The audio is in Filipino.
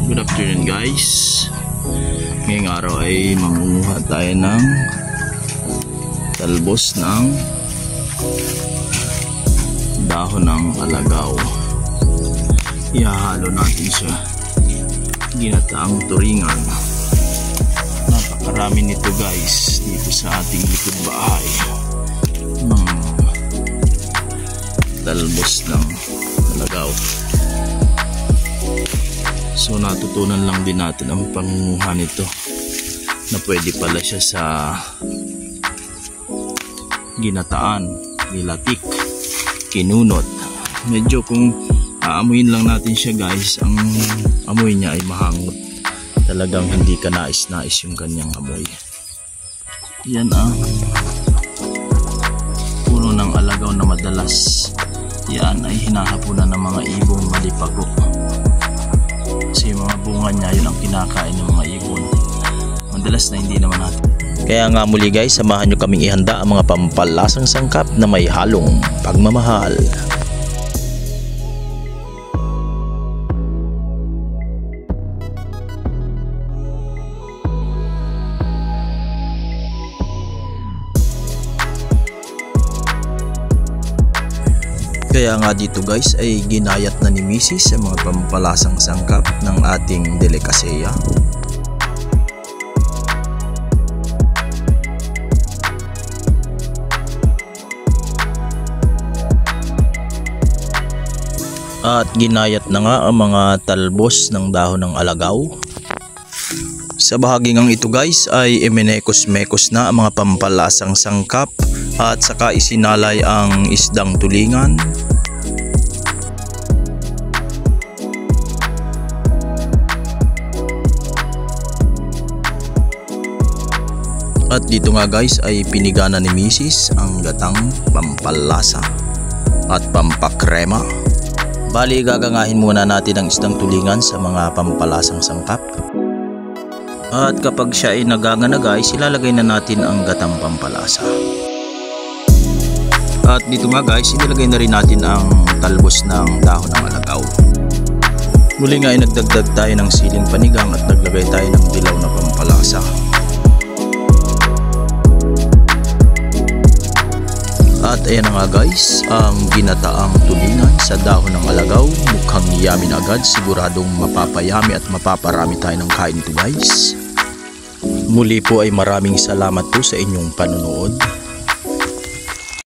Good afternoon guys. Ngayong araw ay mangunguha tayo ng talbos ng dahon ng alagaw. Ihahalo natin siya. Ginataang turingan. Napakarami nito guys dito sa ating likod bahay. Ng talbos ng alagaw. So natutunan lang din natin ang pangunguha nito na pwede pala siya sa ginataan, nilatik, kinunot. Medyo kung aamuin lang natin siya guys, ang amoy niya ay mahangot. Talagang hindi ka nais-nais yung kanyang amoy. Yan ang puno ng alagaw na madalas yan ay hinahapunan ng mga ibong malipago. Kasi yung mga bunga niya, yun ang kinakain ng mga ibon. Madalas na hindi naman natin. Kaya nga muli guys, samahan nyo kaming ihanda ang mga pampalasang sangkap na may halong pagmamahal. Kaya nga dito guys ay ginayat na ni Mrs. sa mga pampalasang sangkap ng ating delikaseya. At ginayat na nga ang mga talbos ng dahon ng alagaw. Sa bahagi ng ito guys ay iminekos-mekos na ang mga pampalasang sangkap at saka isinalay ang isdang tulingan. At dito nga guys ay pinigana ni Mrs. ang gatang pampalasa at pampakrema. Bali gagangahin muna natin ang isdang tulingan sa mga pampalasang sangkap. At kapag siya ay naganga na guys, ilalagay na natin ang gatang pampalasa. At dito nga guys, inilagay na rin natin ang talbos ng dahon ng alagaw. Muli nga ay nagdagdag tayo ng siling panigang at naglagay tayo ng dilaw na pampalasa. At ayan na nga guys, ang ginataang tulingan sa dahon ng alagaw. Mukhang yummy na agad, siguradong mapapayami at mapaparami tayo ng kain ito guys. Muli po ay maraming salamat po sa inyong panonood.